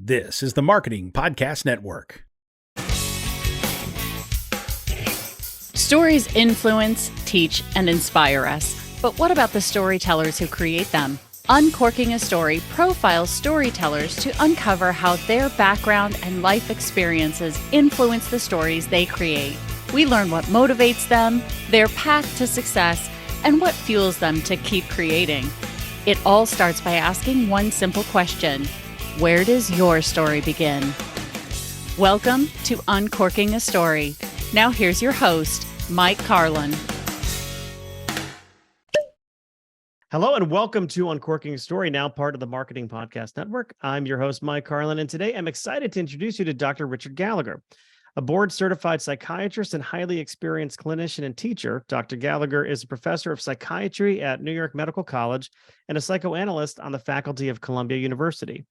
This is the Marketing Podcast Network. Stories influence, teach, and inspire us. But what about the storytellers who create them? Uncorking a Story profiles storytellers to uncover how their background and life experiences influence the stories they create. We learn what motivates them, their path to success, and what fuels them to keep creating. It all starts by asking one simple question: where does your story begin? Welcome to Uncorking a Story. Now here's your host, Mike Carlin. Hello and welcome to Uncorking a Story, now part of the Marketing Podcast Network. I'm your host, Mike Carlin, and today I'm excited to introduce you to Dr. Richard Gallagher. A board-certified psychiatrist and highly experienced clinician and teacher, Dr. Gallagher is a professor of psychiatry at New York Medical College and a psychoanalyst on the faculty of Columbia University.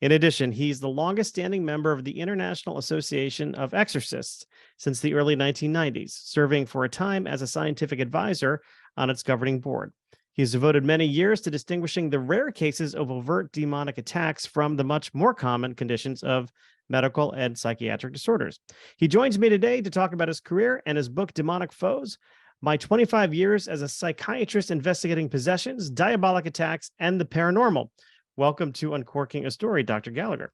In addition, he's the longest-standing member of the International Association of Exorcists since the early 1990s, serving for a time as a scientific advisor on its governing board. He's devoted many years to distinguishing the rare cases of overt demonic attacks from the much more common conditions of medical and psychiatric disorders. He joins me today to talk about his career and his book, Demonic Foes: My 25 Years as a Psychiatrist Investigating Possessions, Diabolic Attacks, and the Paranormal. Welcome to Uncorking a Story, Dr. Gallagher.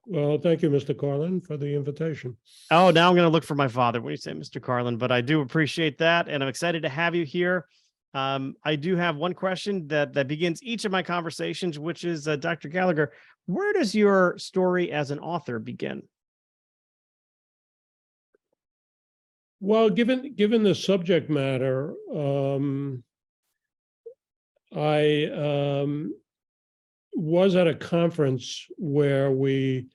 Well, thank you, Mr. Carlin, for the invitation. Oh, now I'm going to look for my father when you say Mr. Carlin, but I do appreciate that, and I'm excited to have you here. I do have one question that begins each of my conversations, which is, Dr. Gallagher, where does your story as an author begin? Well, given the subject matter, I was at a conference where we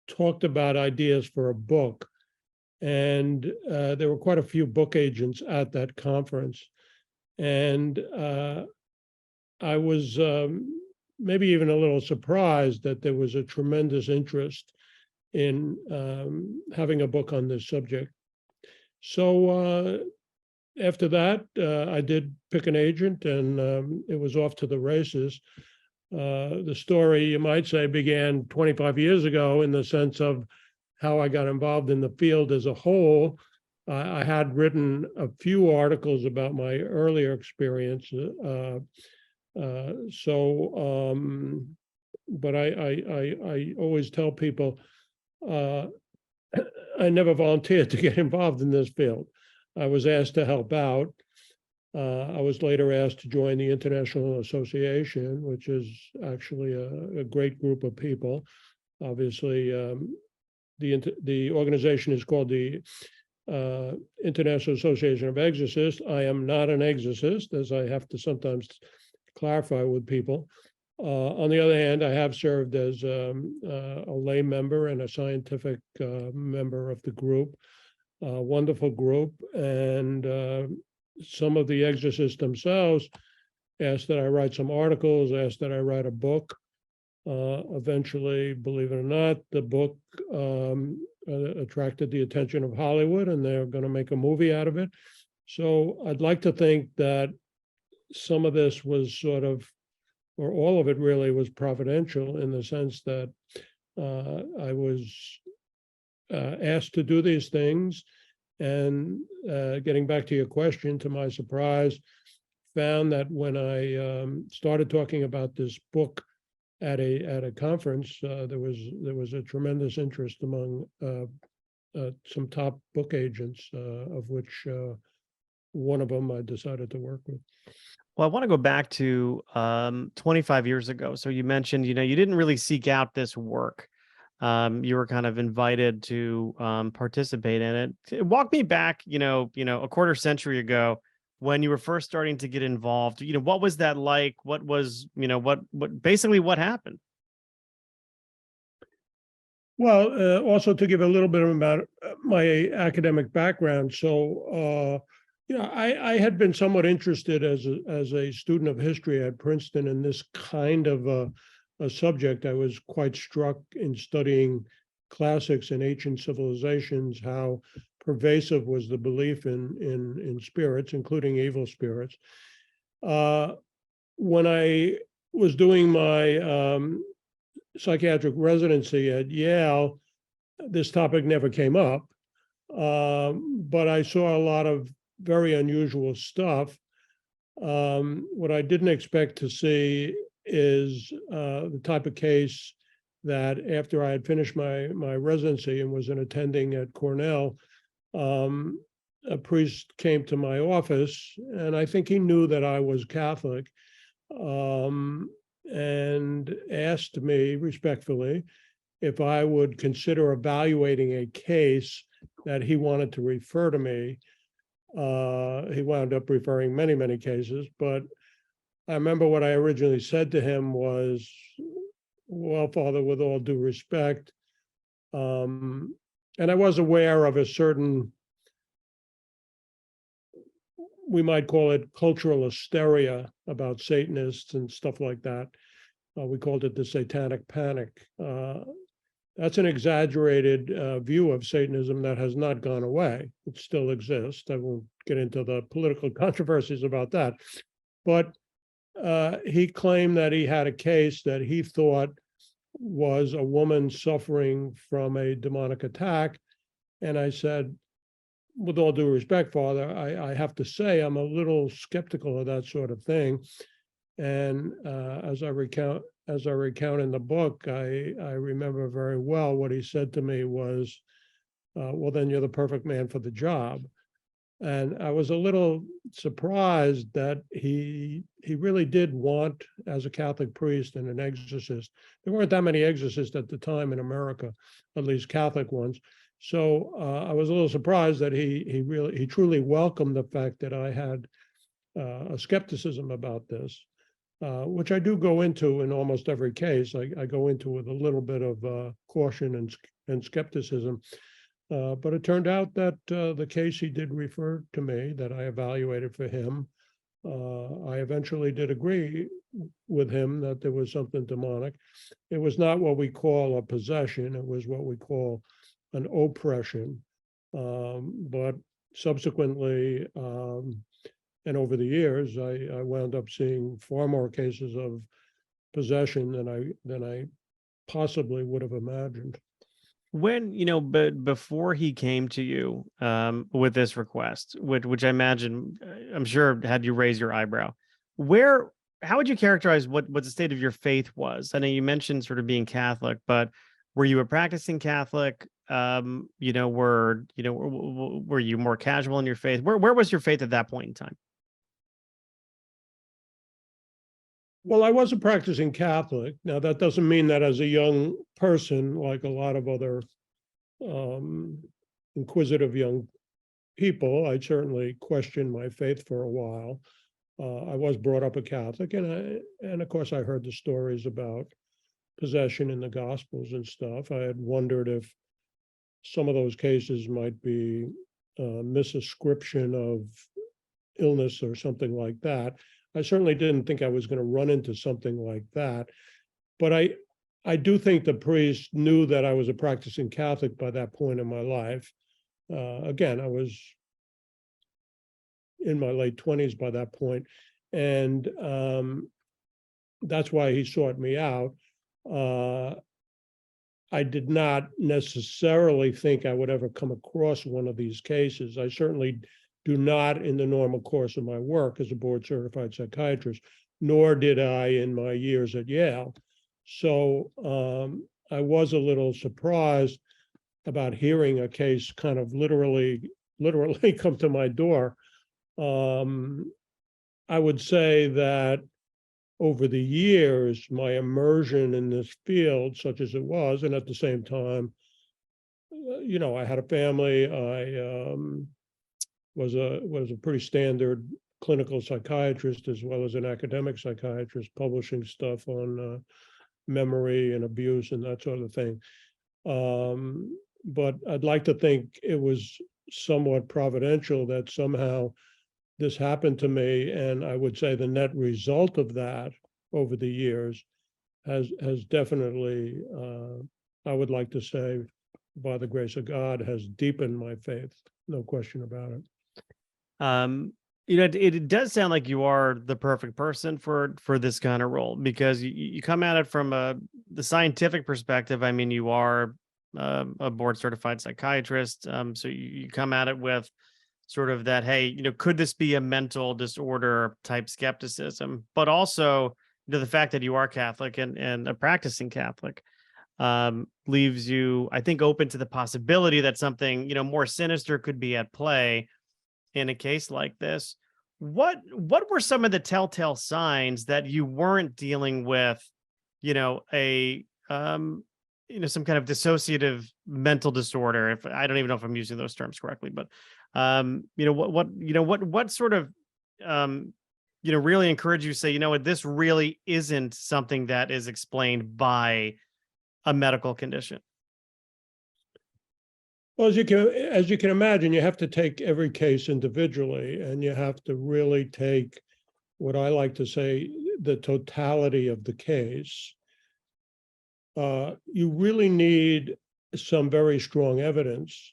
talked about ideas for a book, and there were quite a few book agents at that conference. And I was maybe even a little surprised that there was a tremendous interest in having a book on this subject. So after that, I did pick an agent, and it was off to the races. The story, you might say, began 25 years ago in the sense of how I got involved in the field as a whole. I had written a few articles about my earlier experience, but I always tell people I never volunteered to get involved in this field. I was asked to help out. I was later asked to join the International Association, which is actually a great group of people. Obviously, the organization is called the International Association of Exorcists. I am not an exorcist, as I have to sometimes clarify with people. On the other hand, I have served as a lay member and a scientific member of the group. Wonderful group, and some of the exorcists themselves asked that I write some articles, asked that I write a book. Eventually, believe it or not, the book attracted the attention of Hollywood, and they're going to make a movie out of it. So I'd like to think that some of this was sort of, or all of it really, was providential in the sense that I was asked to do these things. And getting back to your question, to my surprise, found that when I started talking about this book at a conference, there was a tremendous interest among some top book agents, of which one of them I decided to work with. Well, I want to go back to 25 years ago. So you mentioned, you didn't really seek out this work. You were kind of invited to participate in it. Walk me back, a quarter century ago, when you were first starting to get involved. What was that like? What was, what happened? Well, also to give a little bit about my academic background. So, I had been somewhat interested as a student of history at Princeton in this kind of a subject. I was quite struck in studying classics and ancient civilizations, how pervasive was the belief in spirits, including evil spirits. When I was doing my psychiatric residency at Yale, this topic never came up, but I saw a lot of very unusual stuff. What I didn't expect to see is the type of case that after I had finished my residency and was an attending at Cornell, a priest came to my office, and I think he knew that I was Catholic, and asked me respectfully if I would consider evaluating a case that he wanted to refer to me. He wound up referring many, many cases, but I remember what I originally said to him was, well, Father, with all due respect, and I was aware of a certain, we might call it cultural hysteria about Satanists and stuff like that. We called it the satanic panic. That's an exaggerated view of Satanism that has not gone away. It still exists. I won't get into the political controversies about that. But he claimed that he had a case that he thought was a woman suffering from a demonic attack. And I said, with all due respect, Father, I have to say I'm a little skeptical of that sort of thing. And as I recount in the book, I remember very well what he said to me was, well, then you're the perfect man for the job. And I was a little surprised that he really did want, as a Catholic priest and an exorcist, there weren't that many exorcists at the time in America, at least Catholic ones. So I was a little surprised that he truly welcomed the fact that I had a skepticism about this, which I do go into in almost every case. I go into with a little bit of caution and skepticism. But it turned out that the case he did refer to me, that I evaluated for him, I eventually did agree with him that there was something demonic. It was not what we call a possession. It was what we call an oppression. But subsequently, and over the years, I wound up seeing far more cases of possession than I possibly would have imagined. When, but before he came to you with this request, which I imagine, I'm sure had you raise your eyebrow, how would you characterize what the state of your faith was? I know you mentioned sort of being Catholic, but were you a practicing Catholic? Were you more casual in your faith? Where was your faith at that point in time? Well, I was a practicing Catholic. Now, that doesn't mean that as a young person, like a lot of other inquisitive young people, I certainly questioned my faith for a while. I was brought up a Catholic, and of course, I heard the stories about possession in the Gospels and stuff. I had wondered if some of those cases might be misascription of illness or something like that. I certainly didn't think I was going to run into something like that. But I do think the priest knew that I was a practicing Catholic by that point in my life. Again, I was in my late 20s by that point, and that's why he sought me out. I did not necessarily think I would ever come across one of these cases. I certainly do not in the normal course of my work as a board certified psychiatrist, nor did I in my years at Yale. So I was a little surprised about hearing a case kind of literally come to my door. I would say that over the years, my immersion in this field, such as it was, and at the same time, I had a family. I was a pretty standard clinical psychiatrist as well as an academic psychiatrist, publishing stuff on memory and abuse and that sort of thing. But I'd like to think it was somewhat providential that somehow this happened to me, and I would say the net result of that over the years has definitely, I would like to say, by the grace of God, has deepened my faith. No question about it. it does sound like you are the perfect person for this kind of role, because you come at it from the scientific perspective. I mean, you are a board certified psychiatrist, so you come at it with sort of that, hey, could this be a mental disorder type skepticism, but also the fact that you are Catholic and a practicing Catholic leaves you, I think, open to the possibility that something more sinister could be at play in a case like this. What were some of the telltale signs that you weren't dealing with, a some kind of dissociative mental disorder? If I don't even know if I'm using those terms correctly, but what sort of really encourage you to say, what, this really isn't something that is explained by a medical condition? Well, as you can imagine, you have to take every case individually, and you have to really take what I like to say, the totality of the case. You really need some very strong evidence.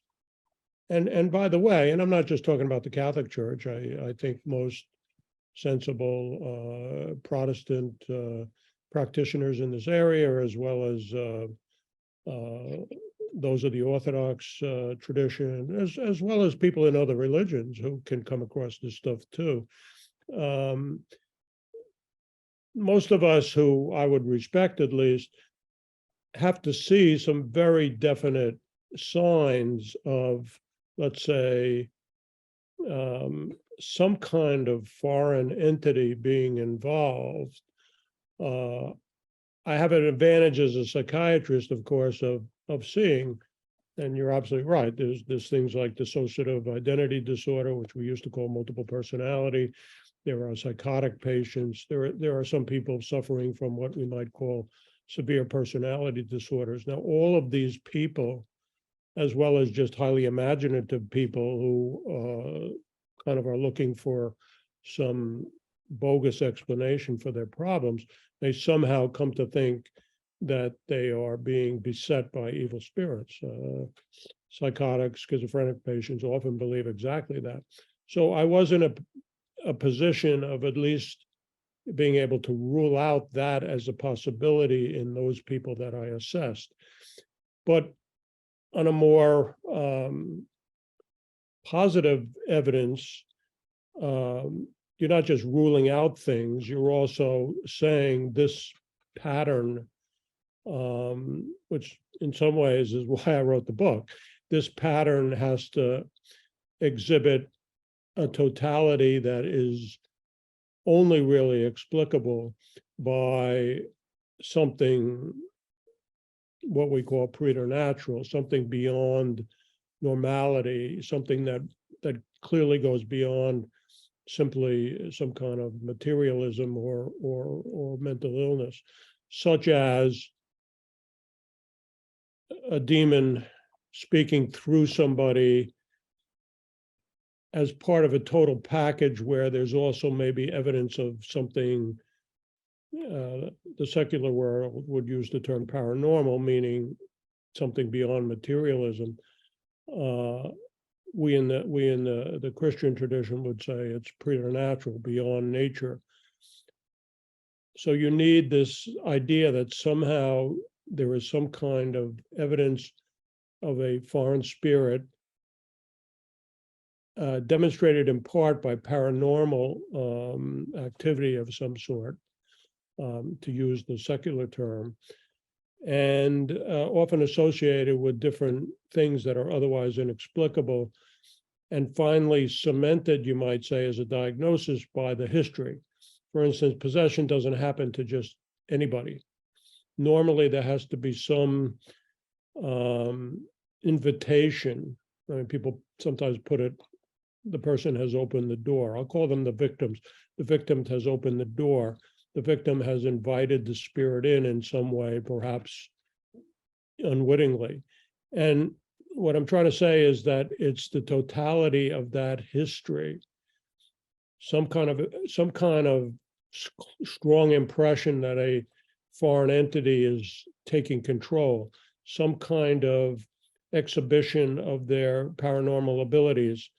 And by the way, and I'm not just talking about the Catholic Church, I think most sensible Protestant practitioners in this area, as well as those of the Orthodox tradition, as well as people in other religions who can come across this stuff too. Most of us, who I would respect at least, have to see some very definite signs of, let's say, some kind of foreign entity being involved. I have an advantage as a psychiatrist, of course, of seeing, and you're absolutely right, there's things like dissociative identity disorder, which we used to call multiple personality. There are psychotic patients. There are some people suffering from what we might call severe personality disorders. Now, all of these people, as well as just highly imaginative people who kind of are looking for some bogus explanation for their problems, they somehow come to think that they are being beset by evil spirits. Psychotic, schizophrenic patients often believe exactly that. So I was in a position of at least being able to rule out that as a possibility in those people that I assessed. But on a more positive evidence, you're not just ruling out things, you're also saying this pattern, which in some ways is why I wrote the book. This pattern has to exhibit a totality that is only really explicable by something, what we call preternatural, something beyond normality, something that clearly goes beyond simply some kind of materialism or mental illness, such as a demon speaking through somebody as part of a total package where there's also maybe evidence of something, the secular world would use the term paranormal, meaning something beyond materialism. We in the Christian tradition would say it's preternatural, beyond nature. So you need this idea that somehow there is some kind of evidence of a foreign spirit, demonstrated in part by paranormal activity of some sort, to use the secular term, and often associated with different things that are otherwise inexplicable, and finally cemented, you might say, as a diagnosis by the history. For instance, possession doesn't happen to just anybody. Normally, there has to be some invitation. I mean, people sometimes put it, the person has opened the door. I'll call them the victims. The victim has opened the door. The victim has invited the spirit in some way, perhaps unwittingly. And what I'm trying to say is that it's the totality of that history, some kind of strong impression that a foreign entity is taking control, some kind of exhibition of their paranormal abilities,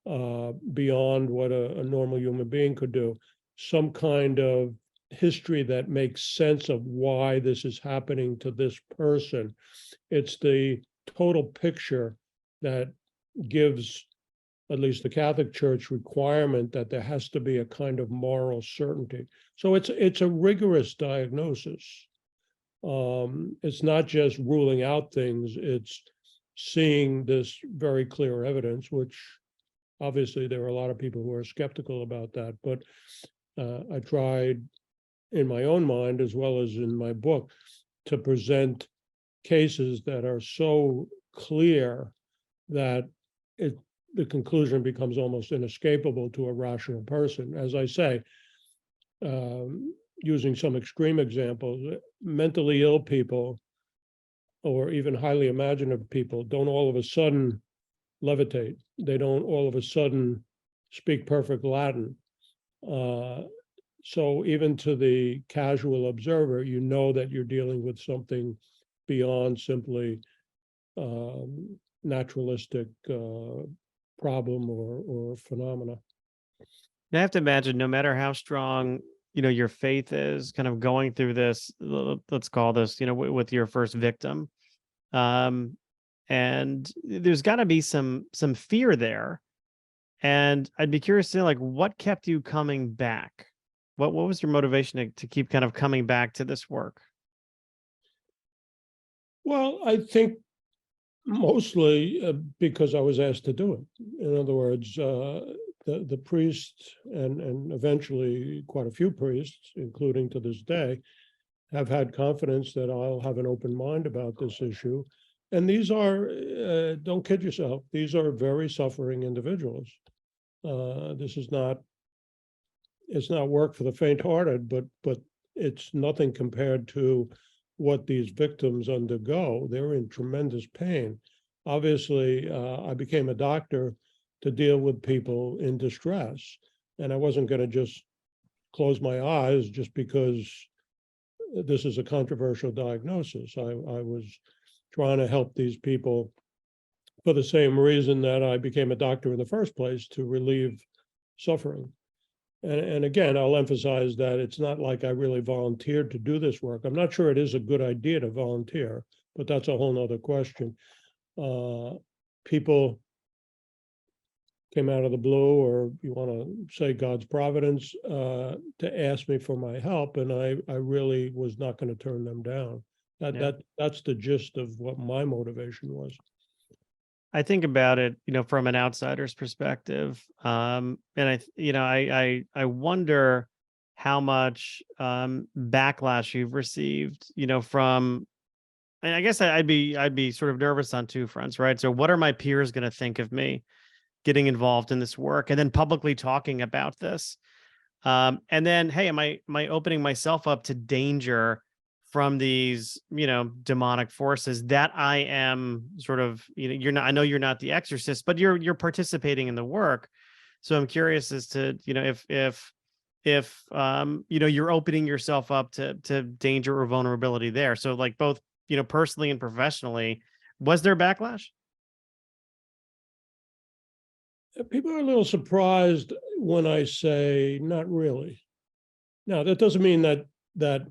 beyond what a normal human being could do. Some kind of history that makes sense of why this is happening to this person. It's the total picture that gives at least the Catholic Church requirement that there has to be a kind of moral certainty. So it's a rigorous diagnosis. It's not just ruling out things, it's seeing this very clear evidence, which obviously there are a lot of people who are skeptical about that, but I tried in my own mind, as well as in my book, to present cases that are so clear that the conclusion becomes almost inescapable to a rational person. As I say, using some extreme examples, mentally ill people or even highly imaginative people don't all of a sudden levitate. They don't all of a sudden speak perfect Latin. So even to the casual observer, you know that you're dealing with something beyond simply naturalistic problem or phenomena. I have to imagine, no matter how strong, your faith is, kind of going through this, let's call this, with your first victim, and there's got to be some fear there. And I'd be curious to know, like, what kept you coming back? What was your motivation to keep kind of coming back to this work? Well, I think mostly because I was asked to do it. In other words, the priest and eventually quite a few priests, including to this day, have had confidence that I'll have an open mind about this issue. And these are, don't kid yourself, these are very suffering individuals. This is not, it's not work for the faint-hearted, but it's nothing compared to what these victims undergo. They're in tremendous pain. Obviously, I became a doctor to deal with people in distress, and I wasn't going to just close my eyes just because this is a controversial diagnosis. I was trying to help these people for the same reason that I became a doctor in the first place, to relieve suffering. And again, I'll emphasize that it's not like I really volunteered to do this work. I'm not sure it is a good idea to volunteer, but that's a whole nother question. People came out of the blue, or you want to say God's providence, to ask me for my help, and I really was not going to turn them down. That's the gist of what my motivation was. I think about it, from an outsider's perspective, and I wonder how much backlash you've received, from. And I guess I'd be sort of nervous on two fronts, right? So, what are my peers going to think of me getting involved in this work, and then publicly talking about this, and then, hey, am I opening myself up to danger from these, demonic forces that I am sort of, you're not, I know you're not the exorcist, but you're participating in the work. So I'm curious as to, if you're opening yourself up to danger or vulnerability there. So like both, personally and professionally, was there backlash? People are a little surprised when I say not really. Now, that doesn't mean that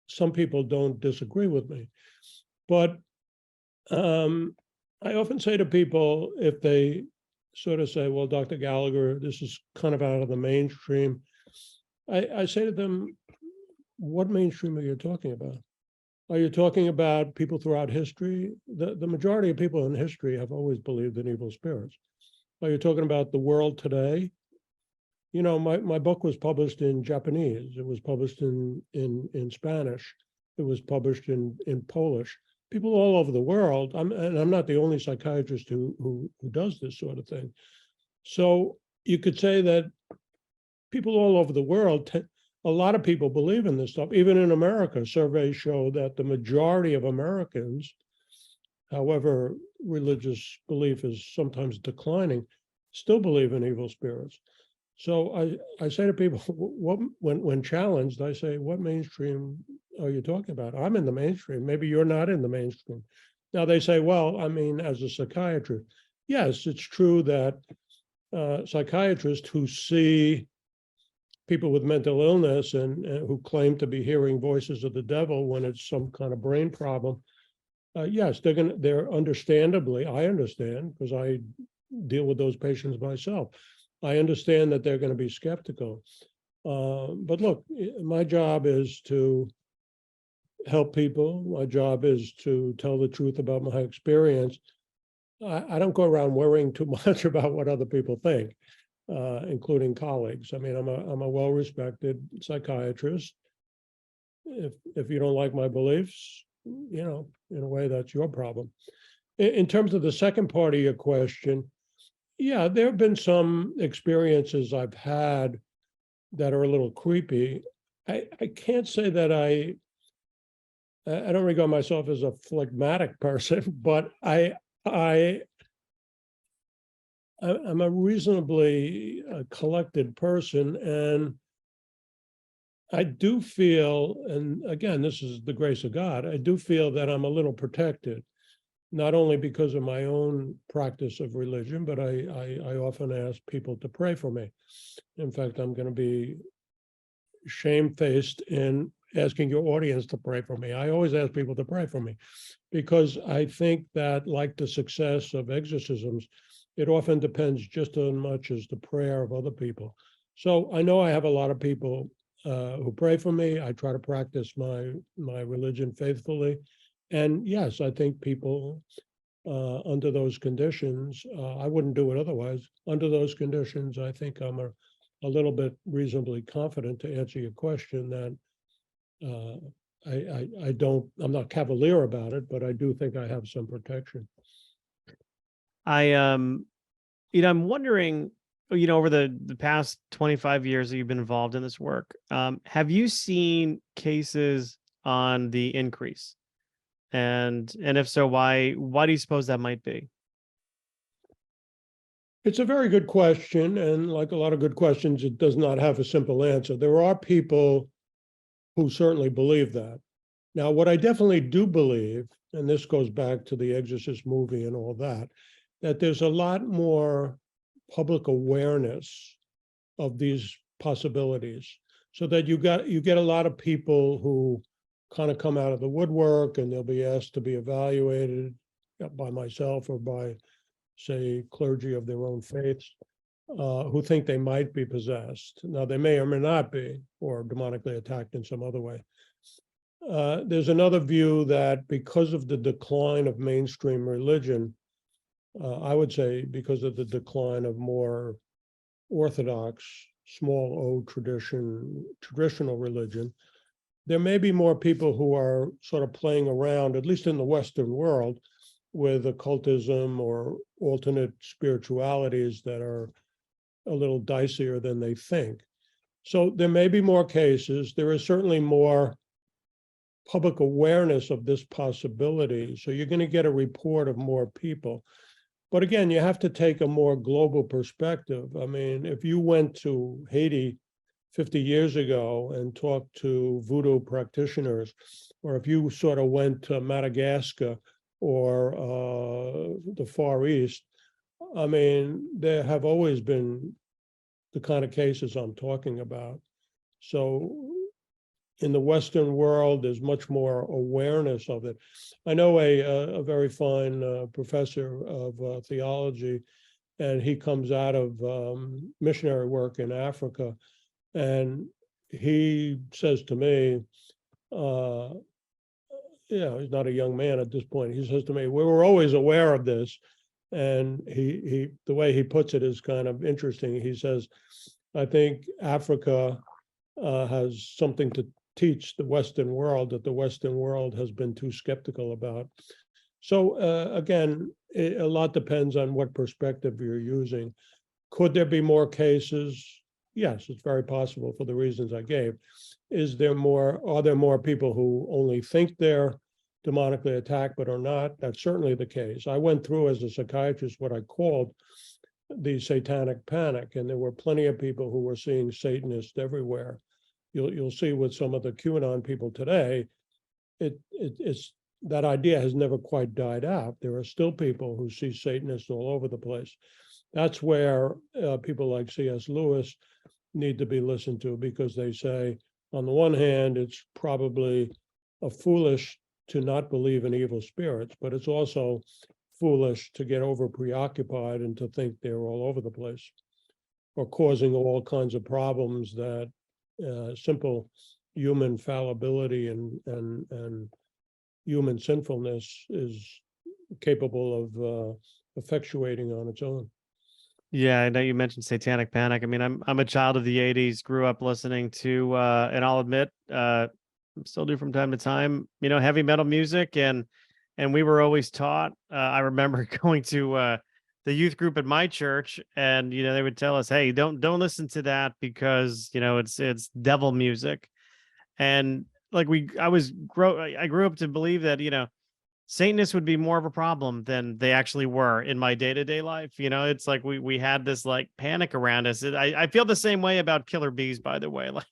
some people don't disagree with me, but I often say to people, if they sort of say, well, Dr. Gallagher, this is kind of out of the mainstream, I say to them, what mainstream are you talking about? Are you talking about people throughout history? The majority of people in history have always believed in evil spirits. Are you talking about the world today? My book was published in Japanese. It was published in Spanish. It was published in Polish. People all over the world. I'm not the only psychiatrist who does this sort of thing. So you could say that people all over the world, a lot of people believe in this stuff. Even in America, surveys show that the majority of Americans, however religious belief is sometimes declining, still believe in evil spirits. So I say to people, when challenged, I say, what mainstream are you talking about? I'm in the mainstream. Maybe you're not in the mainstream. Now they say, well, I mean, as a psychiatrist, yes, it's true that psychiatrists who see people with mental illness and who claim to be hearing voices of the devil when it's some kind of brain problem. Yes, they're understandably, I understand, because I deal with those patients myself. I understand that they're going to be skeptical. But look, my job is to help people. My job is to tell the truth about my experience. I don't go around worrying too much about what other people think, including colleagues. I mean, I'm a well-respected psychiatrist. If you don't like my beliefs, you know, in a way, that's your problem. In terms of the second part of your question, yeah, there have been some experiences I've had that are a little creepy. I can't say that I don't regard myself as a phlegmatic person, but I'm a reasonably collected person, and I do feel, and again, this is the grace of God, I do feel that I'm a little protected, not only because of my own practice of religion, but I often ask people to pray for me. In fact, I'm going to be shamefaced in asking your audience to pray for me. I always ask people to pray for me because I think that, like the success of exorcisms, it often depends just as much as the prayer of other people. So I know I have a lot of people who pray for me. I try to practice my religion faithfully. And yes, I think people under those conditions, I wouldn't do it otherwise. Under those conditions, I think I'm a little bit reasonably confident to answer your question that I'm not cavalier about it, but I do think I have some protection. I'm wondering, over the past 25 years that you've been involved in this work, have you seen cases on the increase? And if so, why do you suppose that might be? It's a very good question, and like a lot of good questions, it does not have a simple answer. There are people who certainly believe that. Now, what I definitely do believe, and this goes back to the Exorcist movie and all that there's a lot more public awareness of these possibilities, so that you get a lot of people who kind of come out of the woodwork and they'll be asked to be evaluated by myself or by, say, clergy of their own faiths, who think they might be possessed. Now, they may or may not be, or demonically attacked in some other way. There's another view that because of the decline of mainstream religion, I would say because of the decline of more orthodox, small o traditional religion, there may be more people who are sort of playing around, at least in the Western world, with occultism or alternate spiritualities that are a little dicier than they think. So there may be more cases. There is certainly more public awareness of this possibility. So you're going to get a report of more people. But again, you have to take a more global perspective. I mean, if you went to Haiti 50 years ago and talked to voodoo practitioners, or if you sort of went to Madagascar or the Far East, I mean, there have always been the kind of cases I'm talking about. So in the Western world, there's much more awareness of it. I know a very fine professor of theology, and he comes out of missionary work in Africa, and he says to me, he's not a young man at this point. He says to me, we were always aware of this. And he the way he puts it is kind of interesting. He says, I think Africa has something to teach the Western world that the Western world has been too skeptical about. So again, a lot depends on what perspective you're using. Could there be more cases? Yes, it's very possible for the reasons I gave. Are there more people who only think they're demonically attacked but are not? That's certainly the case. I went through as a psychiatrist what I called the satanic panic, and there were plenty of people who were seeing Satanists everywhere. You'll see with some of the QAnon people today, it's that idea has never quite died out. There are still people who see Satanists all over the place. That's where people like C.S. Lewis need to be listened to, because they say, on the one hand, it's probably foolish to not believe in evil spirits, but it's also foolish to get over preoccupied and to think they're all over the place or causing all kinds of problems that simple human fallibility and human sinfulness is capable of effectuating on its own. Yeah, I know you mentioned Satanic Panic. I mean, I'm a child of the '80s, grew up listening to, and I'll admit, still do from time to time, heavy metal music, and we were always taught. I remember going to the youth group at my church, and they would tell us, "Hey, don't listen to that because it's devil music," and like I grew up to believe that Satanists would be more of a problem than they actually were in my day-to-day life. It's like we had this like panic around us. I feel the same way about killer bees, by the way, like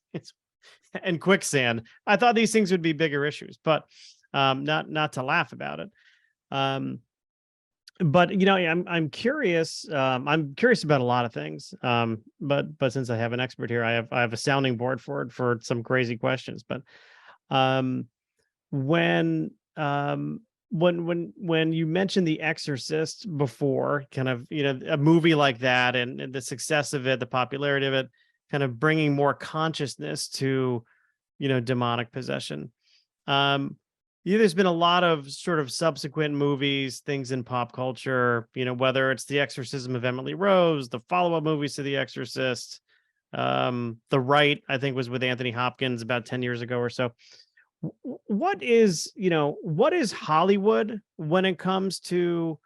and quicksand. I thought these things would be bigger issues, but not to laugh about it. But I'm curious. I'm curious about a lot of things. But since I have an expert here, I have a sounding board for some crazy questions. But when you mentioned The Exorcist before, kind of, a movie like that and the success of it, the popularity of it, kind of bringing more consciousness to, demonic possession. There's been a lot of sort of subsequent movies, things in pop culture, whether it's The Exorcism of Emily Rose, the follow-up movies to The Exorcist, The Rite, I think was with Anthony Hopkins about 10 years ago or so. What is Hollywood when it comes to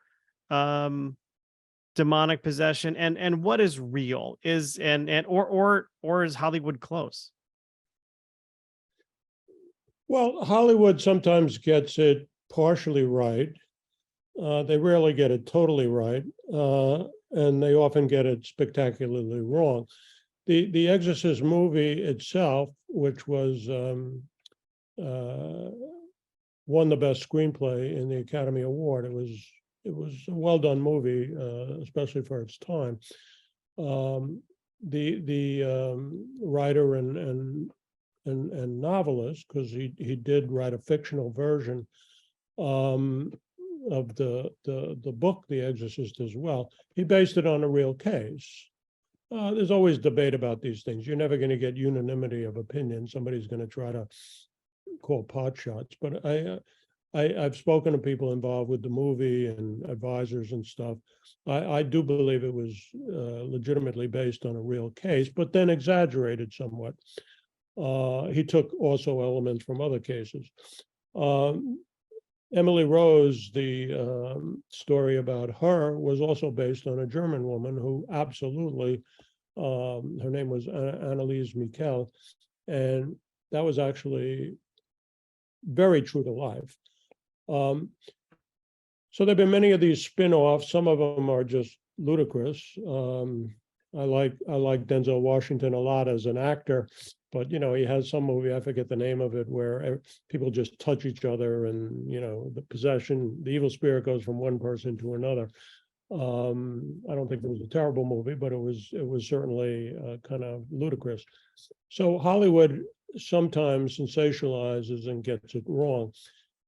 demonic possession, and what is real? Or is Hollywood close? Well, Hollywood sometimes gets it partially right. They rarely get it totally right, and they often get it spectacularly wrong. The Exorcist movie itself, which was won the best screenplay in the Academy Award. It was a well done movie, especially for its time. The writer and novelist, because he did write a fictional version of the book The Exorcist as well. He based it on a real case. There's always debate about these things. You're never going to get unanimity of opinion. Somebody's going to try to call pot shots, but I've spoken to people involved with the movie and advisors and stuff. I do believe it was legitimately based on a real case, but then exaggerated somewhat. He took also elements from other cases. Emily Rose, the story about her, was also based on a German woman who absolutely, her name was Anneliese Michel, and that was actually very true to life. So there've been many of these spin-offs. Some of them are just ludicrous. I like Denzel Washington a lot as an actor, but he has some movie, I forget the name of it, where people just touch each other, and the possession, the evil spirit goes from one person to another. I don't think it was a terrible movie, but it was certainly kind of ludicrous. So Hollywood sometimes sensationalizes and gets it wrong.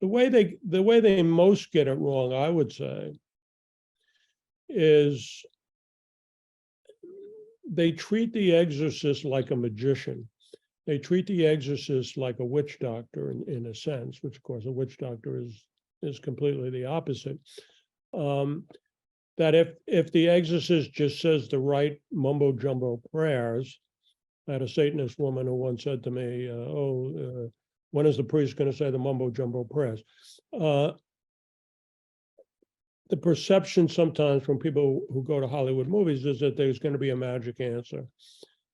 The way they most get it wrong, I would say, is they treat the exorcist like a magician. They treat the exorcist like a witch doctor in a sense, which of course a witch doctor is completely the opposite. That if the exorcist just says the right mumbo jumbo prayers, I had a Satanist woman who once said to me, when is the priest going to say the mumbo jumbo prayers? The perception sometimes from people who go to Hollywood movies is that there's going to be a magic answer.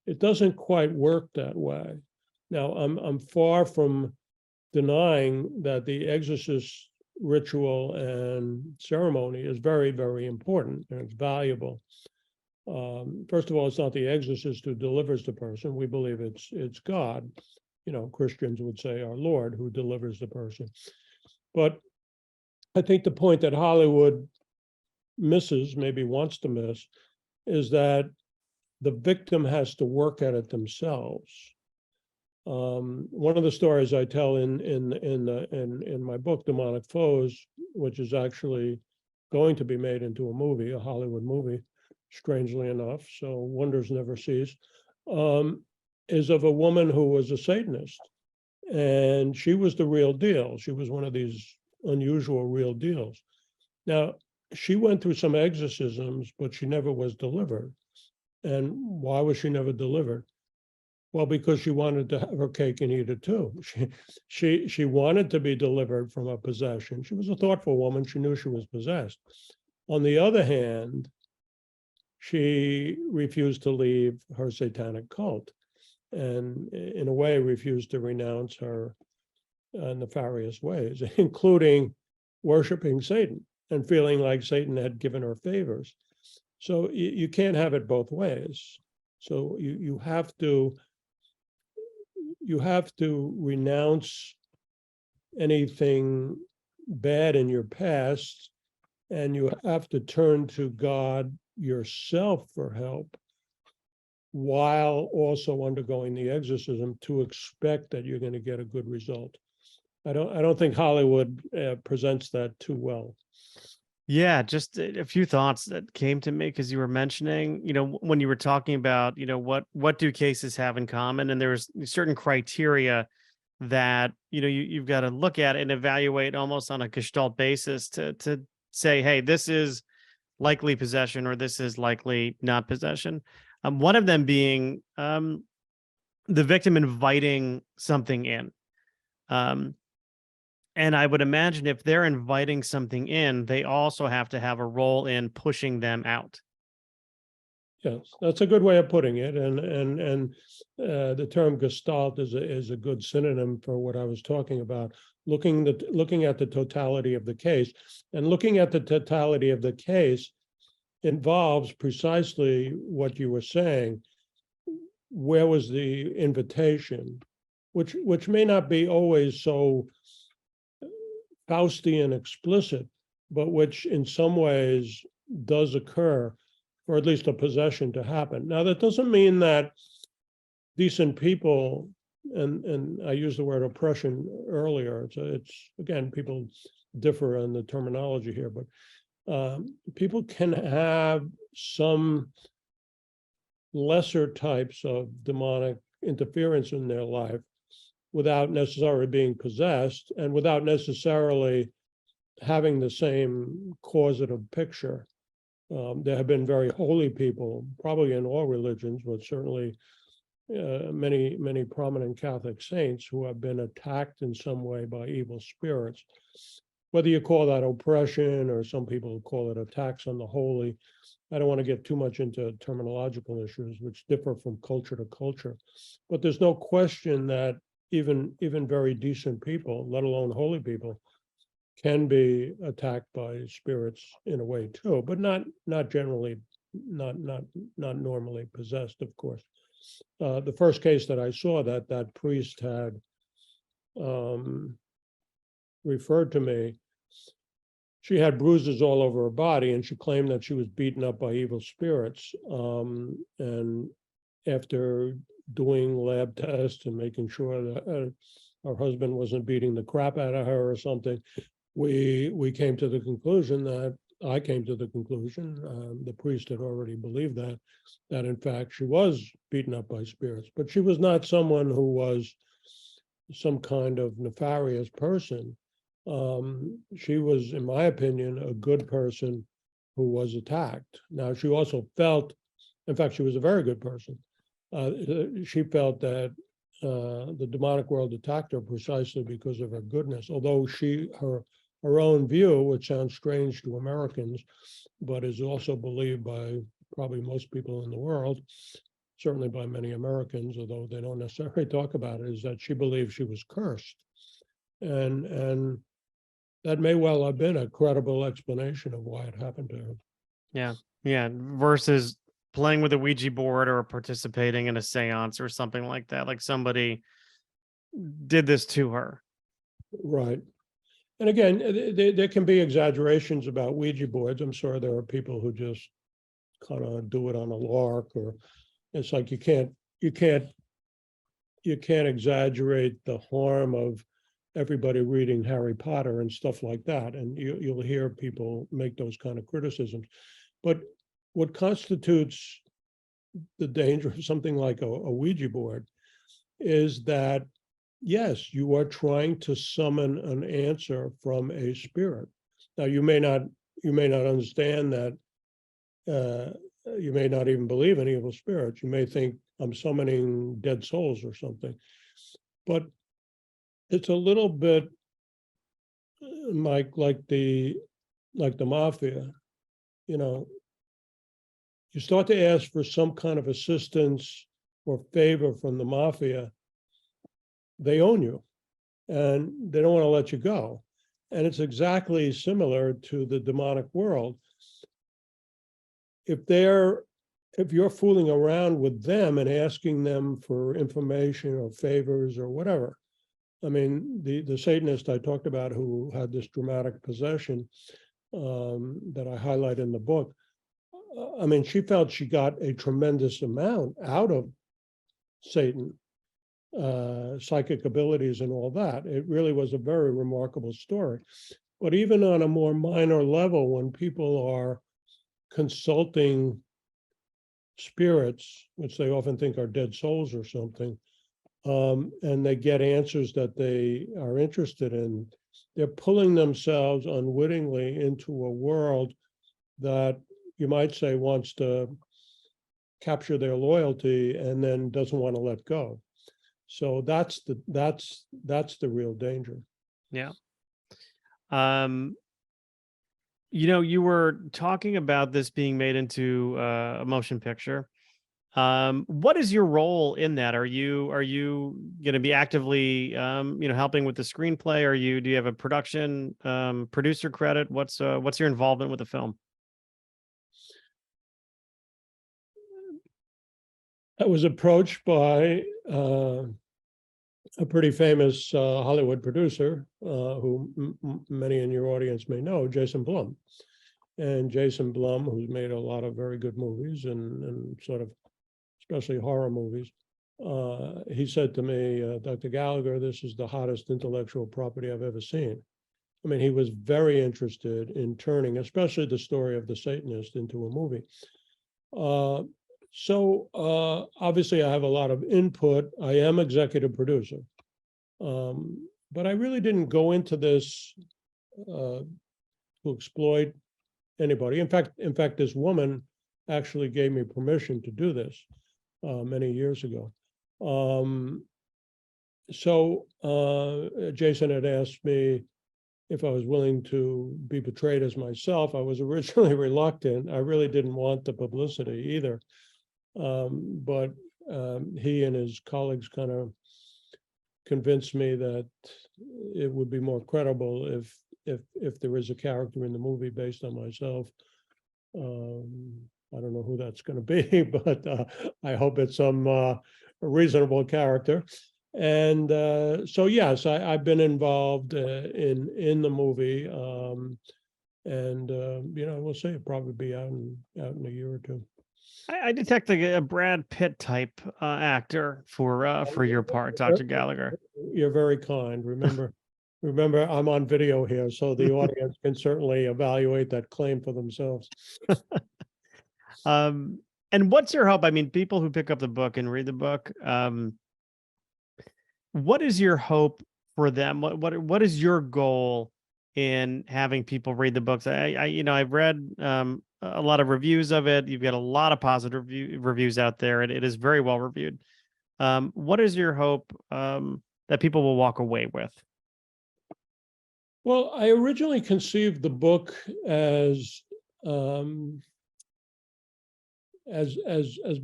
It doesn't quite work that way. Now, I'm far from denying that the exorcist ritual and ceremony is very, very important, and it's valuable. First of all, it's not the exorcist who delivers the person. We believe it's God. Christians would say our Lord who delivers the person. But I think the point that Hollywood misses, maybe wants to miss, is that the victim has to work at it themselves. One of the stories I tell in my book, Demonic Foes, which is actually going to be made into a movie, a Hollywood movie, strangely enough, so wonders never cease, is of a woman who was a Satanist. And she was the real deal. She was one of these unusual real deals. Now, she went through some exorcisms, but she never was delivered. And why was she never delivered? Well, because she wanted to have her cake and eat it too. She wanted to be delivered from a possession. She was a thoughtful woman. She knew she was possessed. On the other hand, she refused to leave her satanic cult, and in a way refused to renounce her nefarious ways, including worshiping Satan and feeling like Satan had given her favors. So you can't have it both ways. So you have to renounce anything bad in your past, and you have to turn to God yourself for help, while also undergoing the exorcism, to expect that you're going to get a good result. I don't think Hollywood presents that too well. Yeah, just a few thoughts that came to me because you were mentioning, when you were talking about, what do cases have in common, and there's certain criteria that you've got to look at and evaluate almost on a gestalt basis to say, hey, this is likely possession or this is likely not possession. One of them being the victim inviting something in. And I would imagine if they're inviting something in, they also have to have a role in pushing them out. Yes, that's a good way of putting it. And the term gestalt is a good synonym for what I was talking about. Looking at the totality of the case, and looking at the totality of the case involves precisely what you were saying. Where was the invitation, which may not be always so Faustian explicit, but which in some ways does occur, or at least a possession to happen. Now, that doesn't mean that decent people, and I used the word oppression earlier, it's again, people differ on the terminology here, but people can have some lesser types of demonic interference in their life without necessarily being possessed and without necessarily having the same causative picture. There have been very holy people, probably in all religions, but certainly many prominent Catholic saints who have been attacked in some way by evil spirits. Whether you call that oppression, or some people call it attacks on the holy, I don't want to get too much into terminological issues, which differ from culture to culture. But there's no question that even very decent people, let alone holy people, can be attacked by spirits in a way too, but not generally, not normally possessed, of course. The first case that I saw that priest had referred to me, she had bruises all over her body, and she claimed that she was beaten up by evil spirits. And after doing lab tests and making sure that her husband wasn't beating the crap out of her or something, we came to the conclusion that I came to the conclusion, the priest had already believed that in fact she was beaten up by spirits, but she was not someone who was some kind of nefarious person. She was, in my opinion, a good person who was attacked. Now, she also felt, in fact, she was a very good person. She felt that the demonic world attacked her precisely because of her goodness, although her own view, which sounds strange to Americans, but is also believed by probably most people in the world, certainly by many Americans, although they don't necessarily talk about it, is that she believed she was cursed. And that may well have been a credible explanation of why it happened to her. Yeah. Versus playing with a Ouija board or participating in a seance or something like that. Like somebody did this to her. Right. And again, there can be exaggerations about Ouija boards. I'm sure there are people who just kind of do it on a lark, or it's like you can't exaggerate the harm of everybody reading Harry Potter and stuff like that. And you'll hear people make those kind of criticisms. But what constitutes the danger of something like a Ouija board is that, yes, you are trying to summon an answer from a spirit. Now, you may not understand that. You may not even believe in evil spirits. You may think I'm summoning dead souls or something. But it's a little bit like the mafia. You know, you start to ask for some kind of assistance or favor from the mafia, they own you and they don't want to let you go. And it's exactly similar to the demonic world. If you're fooling around with them and asking them for information or favors or whatever, I mean, the Satanist I talked about who had this dramatic possession that I highlight in the book, I mean, she felt she got a tremendous amount out of Satan, psychic abilities and all that. It really was a very remarkable story. But even on a more minor level, when people are consulting spirits, which they often think are dead souls or something, and they get answers that they are interested in, they're pulling themselves unwittingly into a world that you might say wants to capture their loyalty and then doesn't want to let go. So that's the real danger. Yeah. You were talking about this being made into a motion picture. What is your role in that? Are you going to be actively helping with the screenplay? Do you have a production producer credit? What's your involvement with the film? I was approached by a pretty famous Hollywood producer who many in your audience may know, Jason Blum. And Jason Blum, who's made a lot of very good movies and sort of especially horror movies, he said to me, Dr. Gallagher, this is the hottest intellectual property I've ever seen. I mean, he was very interested in turning, especially the story of the Satanist, into a movie. So obviously I have a lot of input. I am executive producer, but I really didn't go into this to exploit anybody. In fact, this woman actually gave me permission to do this many years ago. So Jason had asked me if I was willing to be portrayed as myself. I was originally reluctant. I really didn't want the publicity either. But he and his colleagues kind of convinced me that it would be more credible if there is a character in the movie based on myself. I don't know who that's going to be, but I hope it's some reasonable character. And so yes, I've been involved in the movie, and we'll see. It'll probably be out in a year or two. I detect a Brad Pitt type actor for your part, Dr. Gallagher. You're very kind. Remember, I'm on video here, so the audience can certainly evaluate that claim for themselves. And what's your hope? I mean, people who pick up the book and read the book, what is your hope for them? What is your goal in having people read the books? I've read a lot of reviews of it. You've got a lot of positive reviews out there. It is very well reviewed. What is your hope that people will walk away with? Well, I originally conceived the book as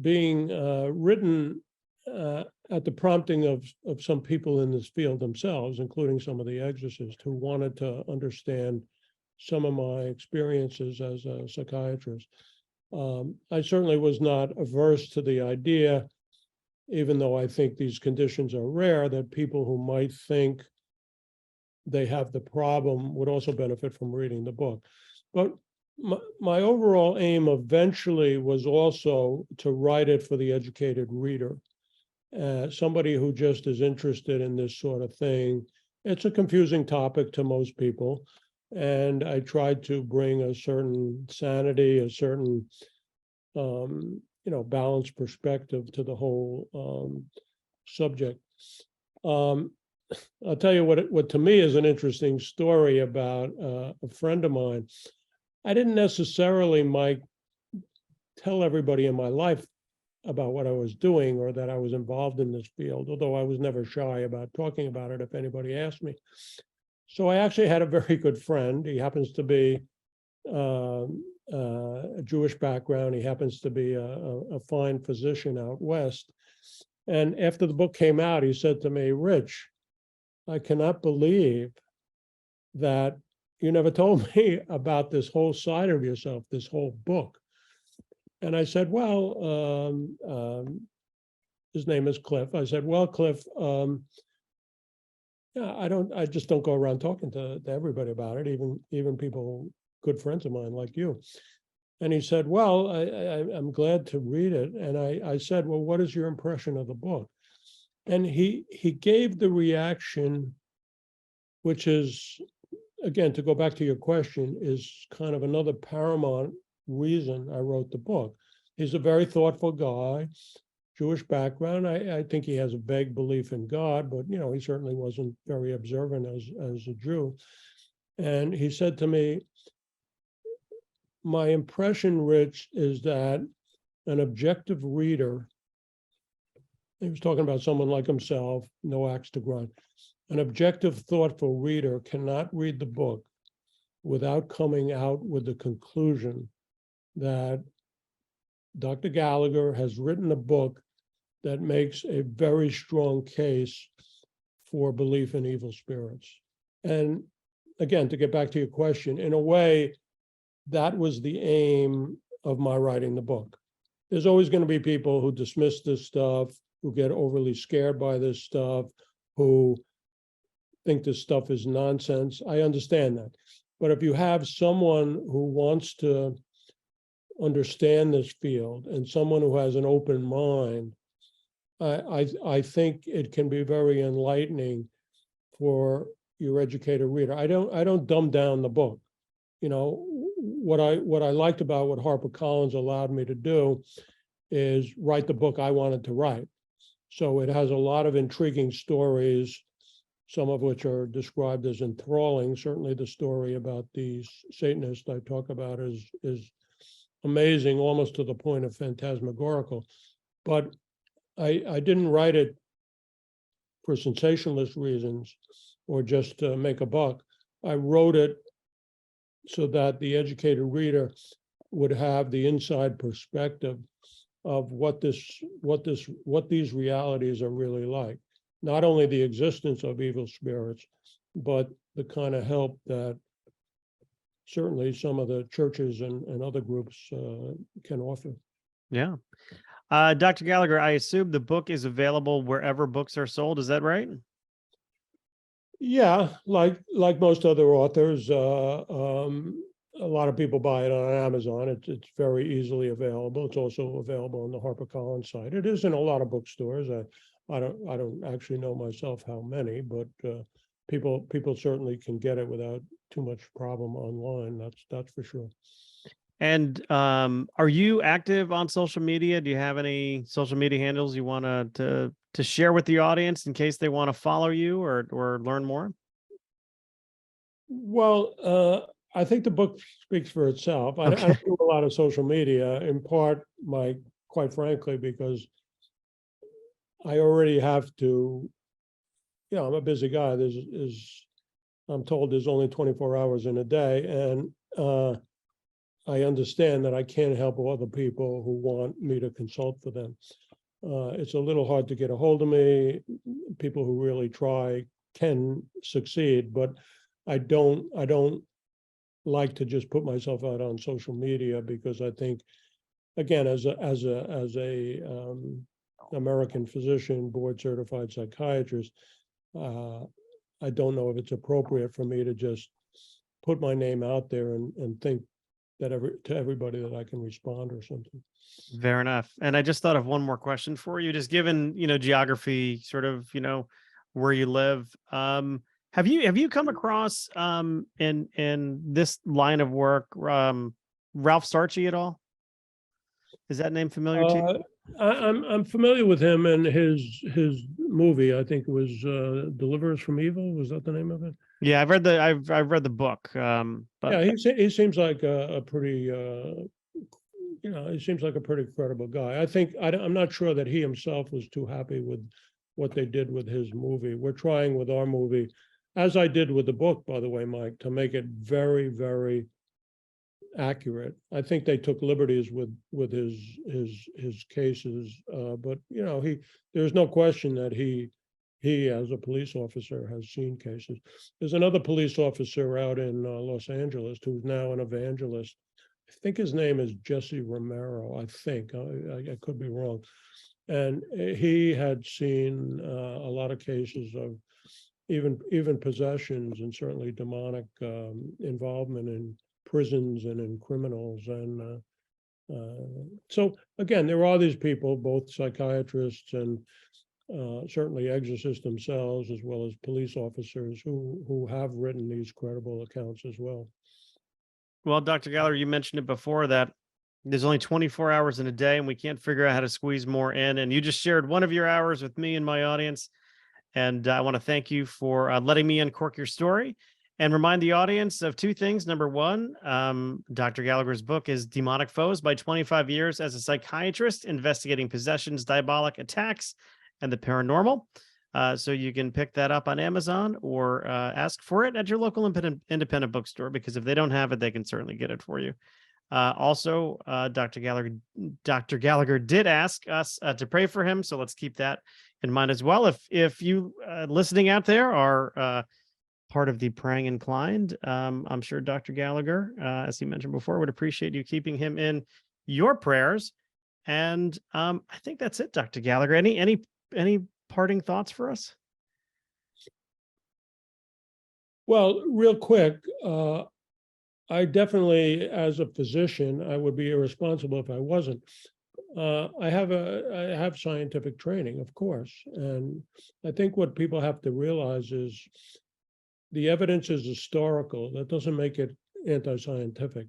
being written at the prompting of some people in this field themselves, including some of the exorcists who wanted to understand some of my experiences as a psychiatrist. I certainly was not averse to the idea, even though I think these conditions are rare, that people who might think they have the problem would also benefit from reading the book. But my overall aim eventually was also to write it for the educated reader, somebody who just is interested in this sort of thing. It's a confusing topic to most people, and I tried to bring a certain sanity, a certain balanced perspective to the whole subject. I'll tell you what to me is an interesting story about a friend of mine. I didn't necessarily, Mike, tell everybody in my life about what I was doing or that I was involved in this field, although I was never shy about talking about it if anybody asked me. So I actually had a very good friend. He happens to be a Jewish background. He happens to be a fine physician out west. And after the book came out, he said to me, "Rich, I cannot believe that you never told me about this whole side of yourself, this whole book." And I said, "Well," his name is Cliff. I said, "Well, Cliff, yeah, I just don't go around talking to everybody about it, even people, good friends of mine like you." And he said, "Well, I'm glad to read it." And I said, "Well, what is your impression of the book?" And he gave the reaction, which is, again, to go back to your question, is kind of another paramount reason I wrote the book. He's a very thoughtful guy, Jewish background. I think he has a vague belief in God, but he certainly wasn't very observant as a Jew. And he said to me, "My impression, Rich, is that an objective reader," he was talking about someone like himself, no axe to grind, "an objective, thoughtful reader cannot read the book without coming out with the conclusion that Dr. Gallagher has written a book that makes a very strong case for belief in evil spirits." And again, to get back to your question, in a way, that was the aim of my writing the book. There's always going to be people who dismiss this stuff, who get overly scared by this stuff, who think this stuff is nonsense. I understand that. But if you have someone who wants to understand this field and someone who has an open mind, I think it can be very enlightening for your educated reader. I don't dumb down the book. What I liked about what HarperCollins allowed me to do is write the book I wanted to write. So it has a lot of intriguing stories, some of which are described as enthralling. Certainly the story about the Satanist I talk about is amazing, almost to the point of phantasmagorical. But I didn't write it for sensationalist reasons or just to make a buck. I wrote it so that the educated reader would have the inside perspective of what these realities are really like. Not only the existence of evil spirits, but the kind of help that certainly some of the churches and other groups can offer. Yeah. Dr. Gallagher, I assume the book is available wherever books are sold. Is that right? Yeah, like most other authors, a lot of people buy it on Amazon. It's very easily available. It's also available on the HarperCollins site. It is in a lot of bookstores. I don't actually know myself how many, but people certainly can get it without too much problem online. That's for sure. And are you active on social media? Do you have any social media handles you want to share with the audience in case they want to follow you or learn more? Well, I think the book speaks for itself. I don't do a lot of social media, in part, Mike, quite frankly, because I already have to, I'm a busy guy. I'm told there's only 24 hours in a day. And I understand that I can't help other people who want me to consult for them. It's a little hard to get a hold of me. People who really try can succeed, but I don't like to just put myself out on social media, because I think, again, as a American physician, board certified psychiatrist, I don't know if it's appropriate for me to just put my name out there and think to everybody that I can respond or something. Fair enough. And I just thought of one more question for you, just given, geography, sort of, where you live. Have you come across in this line of work Ralph Sarchi at all? Is that name familiar to you? I'm familiar with him and his movie. I think it was Deliver Us from Evil. Was that the name of it? Yeah, I've read the book. But yeah, he seems like a pretty he seems like a pretty credible guy. I think I'm not sure that he himself was too happy with what they did with his movie. We're trying with our movie, as I did with the book, by the way, Mike, to make it very, very accurate. I think they took liberties with his cases, but there's no question that he as a police officer has seen cases. There's another police officer out in Los Angeles who's now an evangelist. I think his name is Jesse Romero. I think I could be wrong, and he had seen a lot of cases of even possessions and certainly demonic involvement in prisons and in criminals. And so again, there are these people, both psychiatrists and certainly exorcists themselves, as well as police officers who have written these credible accounts as well. Well, Dr. Gallagher, you mentioned it before that there's only 24 hours in a day and we can't figure out how to squeeze more in. And you just shared one of your hours with me and my audience. And I want to thank you for letting me uncork your story and remind the audience of two things. Number one, Dr. Gallagher's book is Demonic Foes: By 25 Years as a Psychiatrist, Investigating Possessions, Diabolic Attacks, and the Paranormal. So you can pick that up on Amazon or ask for it at your local independent bookstore, because if they don't have it, they can certainly get it for you. Also, Dr. Gallagher did ask us to pray for him, so let's keep that in mind as well. If you listening out there are part of the praying inclined, I'm sure Dr. Gallagher, as he mentioned before, would appreciate you keeping him in your prayers. And I think that's it, Dr. Gallagher. Any parting thoughts for us? Well, real quick, I definitely, as a physician, I would be irresponsible if I wasn't. I have scientific training, of course, and I think what people have to realize is the evidence is historical. That doesn't make it anti-scientific.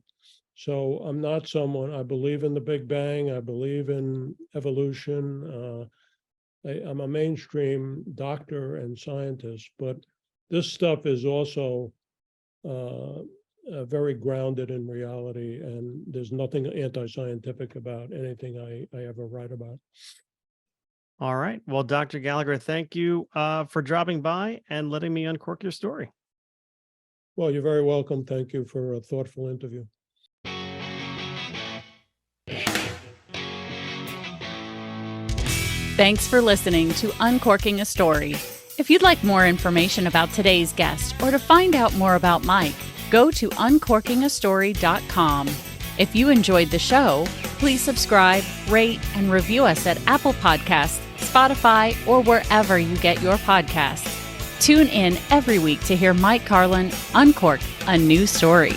So I'm not someone, I believe in the Big Bang, I believe in evolution. I'm a mainstream doctor and scientist, but this stuff is also very grounded in reality, and there's nothing anti-scientific about anything I ever write about. All right. Well, Dr. Gallagher, thank you for dropping by and letting me uncork your story. Well, you're very welcome. Thank you for a thoughtful interview. Thanks for listening to Uncorking a Story. If you'd like more information about today's guest or to find out more about Mike, go to uncorkingastory.com. If you enjoyed the show, please subscribe, rate, and review us at Apple Podcasts, Spotify, or wherever you get your podcasts. Tune in every week to hear Mike Carlin uncork a new story.